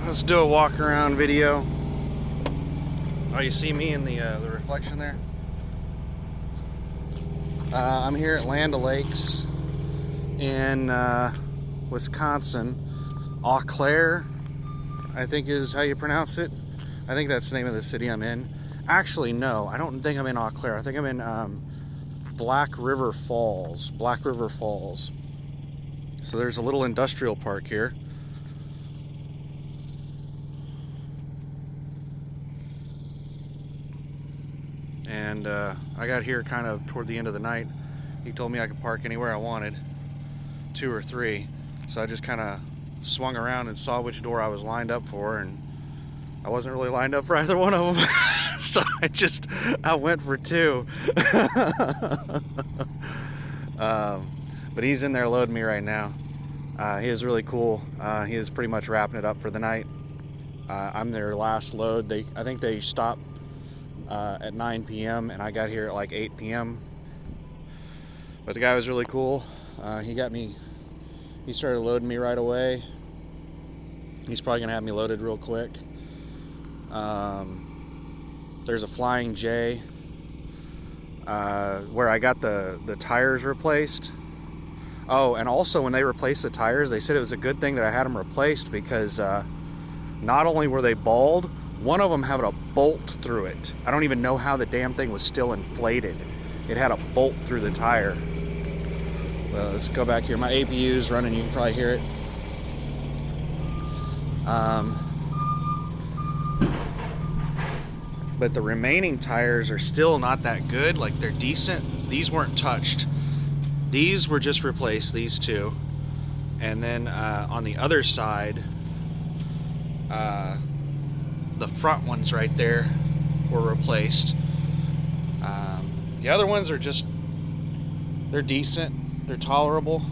Let's do a walk around video. Oh, you see me in the reflection there? I'm here at Land O'Lakes in Wisconsin. Eau Claire, I think is how you pronounce it. I think that's the name of the city I'm in. Actually, no, I don't think I'm in Eau Claire. I think I'm in Black River Falls. Black River Falls. So there's a little industrial park here. And I got here kind of toward the end of the night. He told me I could park anywhere I wanted, 2 or 3. So I just kind of swung around and saw which door I was lined up for, and I wasn't really lined up for either one of them. So I went for 2. But he's in there loading me right now. He is really cool. He is pretty much wrapping it up for the night. I'm their last load. I think they stopped at 9 p.m. and I got here at like 8 p.m. But the guy was really cool. He started loading me right away. He's probably gonna have me loaded real quick. There's a Flying J where I got the tires replaced. Oh, and also when they replaced the tires, they said it was a good thing that I had them replaced because not only were they bald, one of them had a bolt through it. I don't even know how the damn thing was still inflated. It had a bolt through the tire. Let's go back here. My APU is running. You can probably hear it. But the remaining tires are still not that good. Like, they're decent. These weren't touched. These were just replaced, these 2. And then on the other side, the front ones right there were replaced. The other ones are just, they're decent, they're tolerable.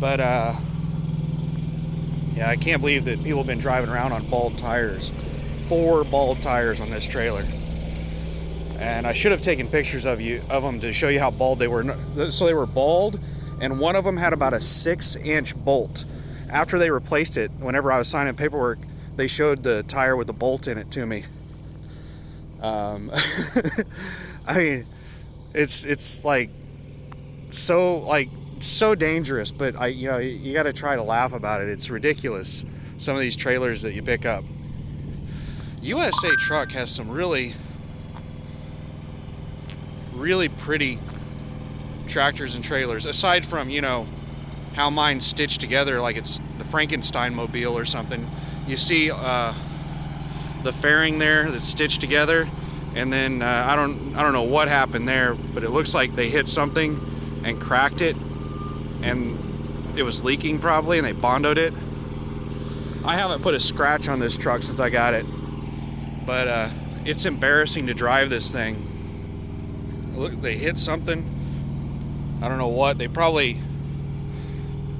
But yeah, I can't believe that people have been driving around on bald tires. 4 bald tires on this trailer. And I should have taken pictures of them to show you how bald they were. So they were bald, and one of them had about a 6-inch bolt. After they replaced it, whenever I was signing paperwork, they showed the tire with the bolt in it to me. I mean, it's like so dangerous, but you got to try to laugh about it. It's ridiculous, some of these trailers that you pick up. USA Truck has some really pretty tractors and trailers, aside from how mine's stitched together like it's the Frankenstein mobile or something. You see the fairing there that's stitched together, and then I don't know what happened there, but it looks like they hit something and cracked it, and it was leaking probably, and they bondoed it. I haven't put a scratch on this truck since I got it, but it's embarrassing to drive this thing. Look, they hit something. I don't know what. They probably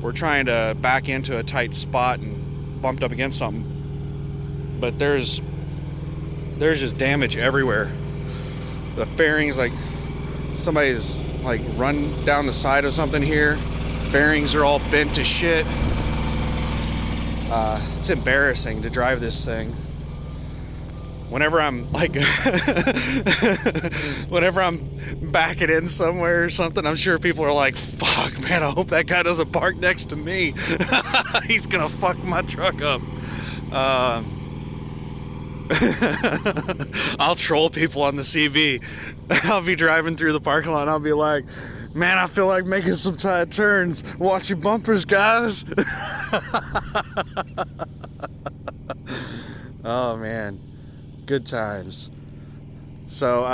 were trying to back into a tight spot and bumped up against something. But there's just damage everywhere. The fairings, like somebody's like run down the side of something here. Fairings are all bent to shit. It's embarrassing to drive this thing. Whenever I'm backing in somewhere or something, I'm sure people are like, fuck, man, I hope that guy doesn't park next to me. He's gonna fuck my truck up. I'll troll people on the CV. I'll be driving through the parking lot and I'll be like, man, I feel like making some tight turns. Watch your bumpers, guys. Oh, man. Good times. So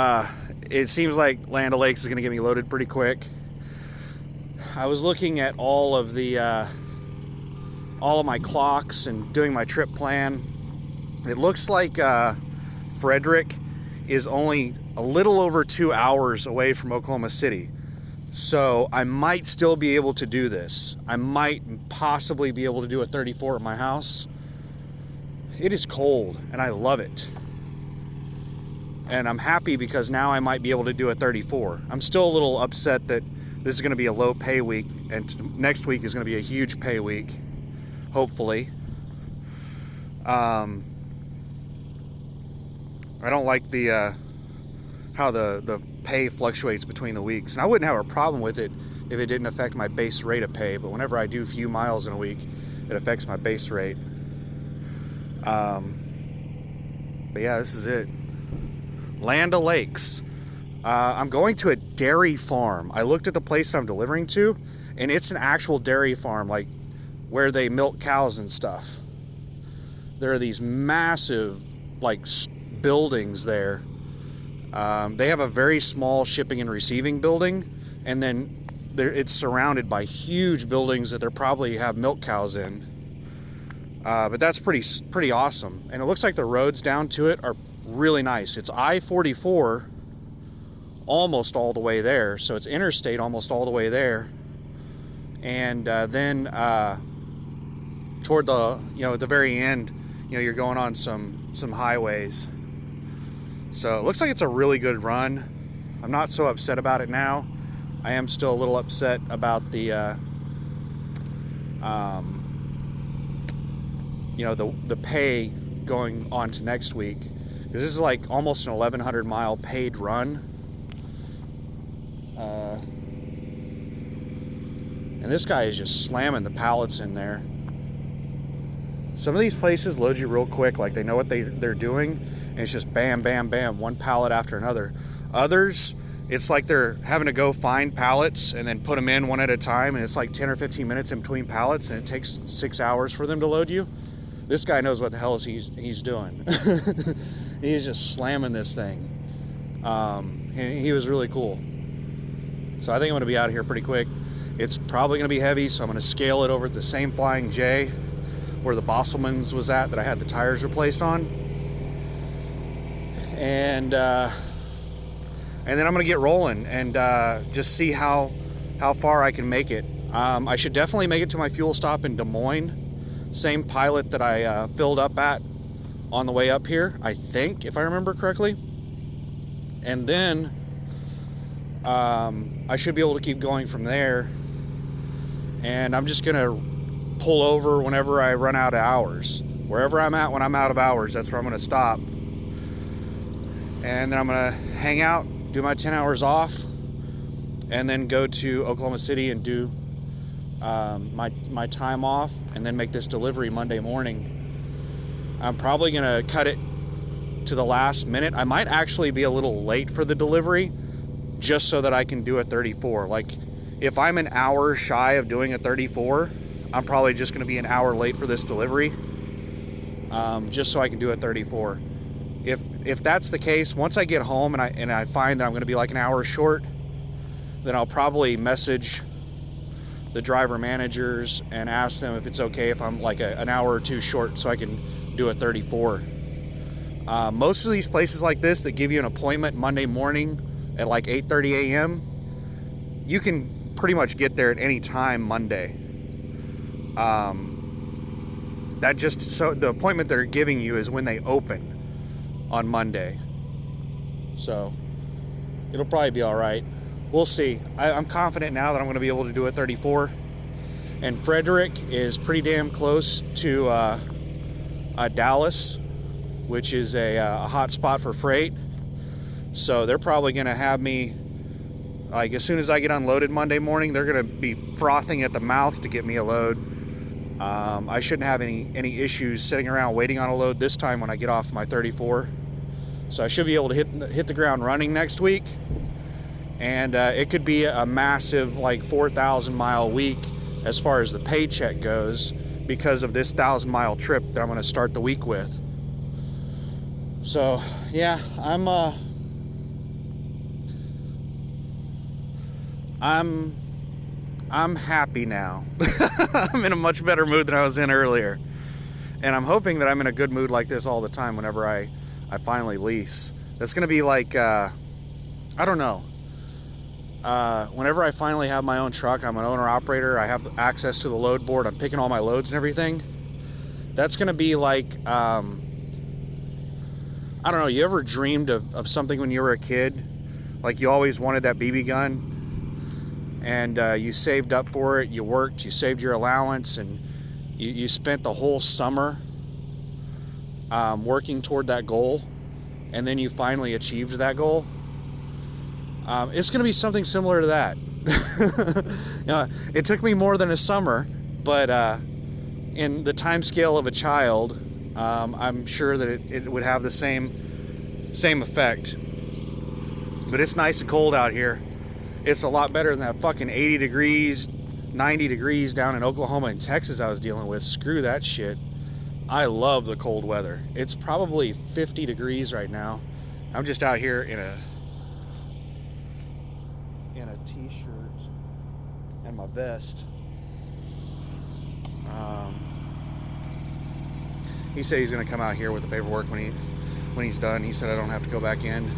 it seems like Land O'Lakes is going to get me loaded pretty quick. I was looking at all of my clocks and doing my trip plan. It looks like Frederick is only a little over 2 hours away from Oklahoma City. So I might still be able to do this. I might possibly be able to do a 34 at my house. It is cold and I love it. And I'm happy because now I might be able to do a 34. I'm still a little upset that this is going to be a low pay week and next week is going to be a huge pay week, hopefully. I don't like the how the pay fluctuates between the weeks, and I wouldn't have a problem with it if it didn't affect my base rate of pay. But whenever I do a few miles in a week, it affects my base rate. But yeah, this is it. Land O'Lakes. I'm going to a dairy farm. I looked at the place I'm delivering to, and it's an actual dairy farm, like where they milk cows and stuff. There are these massive, like, buildings there. They have a very small shipping and receiving building, and then it's surrounded by huge buildings that they probably have milk cows in. But that's pretty awesome. And it looks like the roads down to it are really nice. It's I-44 almost all the way there, so it's interstate almost all the way there. And then toward the, at the very end, you're going on some highways. So it looks like it's a really good run. I'm not so upset about it now. I am still a little upset about the the pay going on to next week, because this is like almost an 1,100 mile paid run. And this guy is just slamming the pallets in there. Some of these places load you real quick, like they know what they're doing, and it's just bam, bam, bam, one pallet after another. Others, it's like they're having to go find pallets and then put them in one at a time, and it's like 10 or 15 minutes in between pallets, and it takes 6 hours for them to load you. This guy knows what the hell he's doing. He's just slamming this thing. And he was really cool. So I think I'm going to be out of here pretty quick. It's probably going to be heavy, so I'm going to scale it over at the same Flying J where the Bosselman's was at that I had the tires replaced on. And then I'm going to get rolling and just see how far I can make it. I should definitely make it to my fuel stop in Des Moines. Same Pilot that I filled up at on the way up here, I think, if I remember correctly. And then I should be able to keep going from there. And I'm just going to pull over whenever I run out of hours. Wherever I'm at when I'm out of hours, that's where I'm going to stop. And then I'm going to hang out, do my 10 hours off, and then go to Oklahoma City and do my time off, and then make this delivery Monday morning. I'm probably going to cut it to the last minute. I might actually be a little late for the delivery just so that I can do a 34. Like, if I'm an hour shy of doing a 34, I'm probably just going to be an hour late for this delivery, just so I can do a 34. If that's the case, once I get home and I find that I'm going to be like an hour short, then I'll probably message the driver managers and ask them if it's okay if I'm like an hour or two short so I can do a 34. Most of these places like this that give you an appointment Monday morning at like 8:30 a.m., you can pretty much get there at any time Monday. So the appointment they're giving you is when they open on Monday. So it'll probably be all right. We'll see. I'm confident now that I'm going to be able to do a 34. And Frederick is pretty damn close to Dallas, which is a hot spot for freight. So they're probably going to have me, like, as soon as I get unloaded Monday morning, they're going to be frothing at the mouth to get me a load. I shouldn't have any issues sitting around waiting on a load this time when I get off my 34. So I should be able to hit the ground running next week. And it could be a massive, like, 4,000 mile week as far as the paycheck goes because of this 1,000-mile trip that I'm going to start the week with. So yeah, I'm happy now. I'm in a much better mood than I was in earlier. And I'm hoping that I'm in a good mood like this all the time whenever I finally lease. That's going to be like, I don't know. Whenever I finally have my own truck, I'm an owner-operator, I have access to the load board, I'm picking all my loads and everything. That's going to be like, I don't know, you ever dreamed of something when you were a kid? Like you always wanted that BB gun? And you saved up for it, you worked, you saved your allowance, and you spent the whole summer working toward that goal, and then you finally achieved that goal, it's going to be something similar to that. It took me more than a summer, but in the time scale of a child, I'm sure that it would have the same effect. But it's nice and cold out here. It's a lot better than that fucking 80 degrees, 90 degrees down in Oklahoma and Texas I was dealing with. Screw that shit. I love the cold weather. It's probably 50 degrees right now. I'm just out here in a t-shirt and my vest. He said he's going to come out here with the paperwork when he's done. He said I don't have to go back in.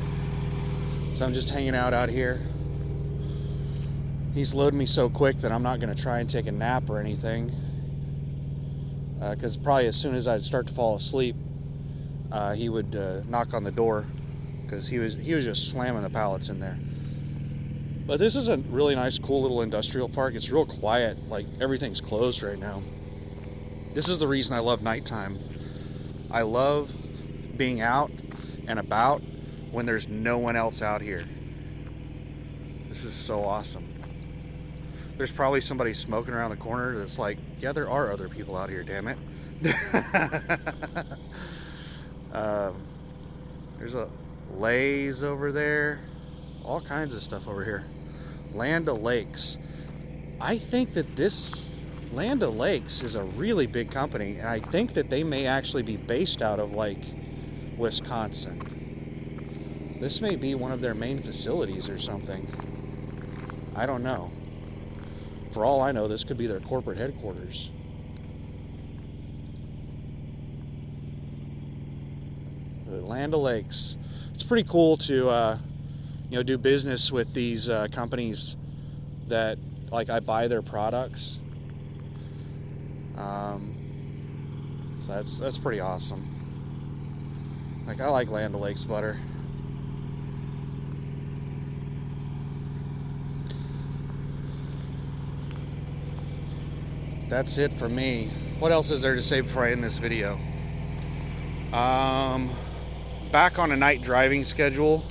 So I'm just hanging out here. He's loading me so quick that I'm not going to try and take a nap or anything. Because probably as soon as I'd start to fall asleep, he would knock on the door, because he was just slamming the pallets in there. But this is a really nice, cool little industrial park. It's real quiet. Like, everything's closed right now. This is the reason I love nighttime. I love being out and about when there's no one else out here. This is so awesome. There's probably somebody smoking around the corner that's like, yeah, there are other people out here, damn it. There's a Lay's over there. All kinds of stuff over here. Land O'Lakes. I think that this Land O'Lakes is a really big company, and I think that they may actually be based out of, like, Wisconsin. This may be one of their main facilities or something. I don't know. For all I know, this could be their corporate headquarters. Land O'Lakes. It's pretty cool to, do business with these companies that, like, I buy their products. So that's pretty awesome. Like, I like Land O'Lakes butter. That's it for me. What else is there to say before I end this video? Back on a night driving schedule,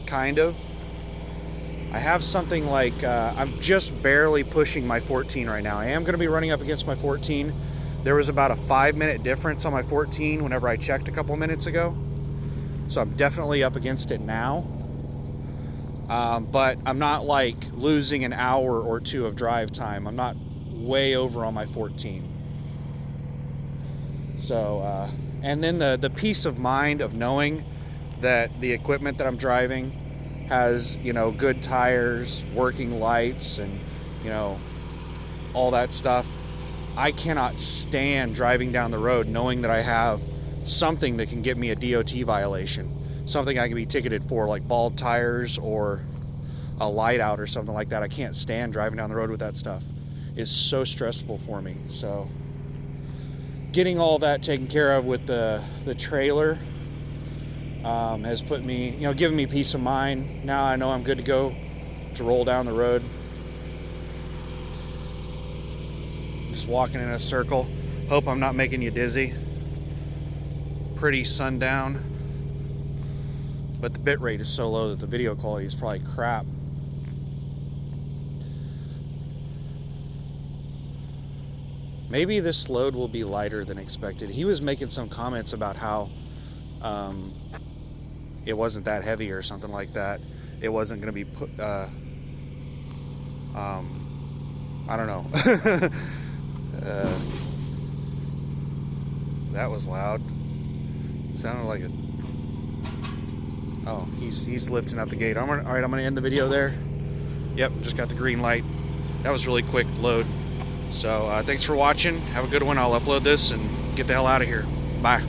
kind of. I have something like, I'm just barely pushing my 14 right now. I am going to be running up against my 14. There was about a 5-minute difference on my 14 whenever I checked a couple minutes ago. So I'm definitely up against it now. But I'm not like losing an hour or two of drive time. I'm not way over on my 14. So, and then the peace of mind of knowing that the equipment that I'm driving has, good tires, working lights, and, all that stuff. I cannot stand driving down the road knowing that I have something that can get me a DOT violation. Something I can be ticketed for, like bald tires or a light out or something like that. I can't stand driving down the road with that stuff. It's so stressful for me. So getting all that taken care of with the trailer has put me, given me peace of mind. Now I know I'm good to go to roll down the road. Just walking in a circle. Hope I'm not making you dizzy. Pretty sundown. But the bit rate is so low that the video quality is probably crap. Maybe this load will be lighter than expected. He was making some comments about how it wasn't that heavy or something like that. It wasn't going to be put... I don't know. That was loud. Sounded like a... Oh, he's lifting up the gate. All right, I'm going to end the video there. Yep, just got the green light. That was really quick load. So thanks for watching. Have a good one. I'll upload this and get the hell out of here. Bye.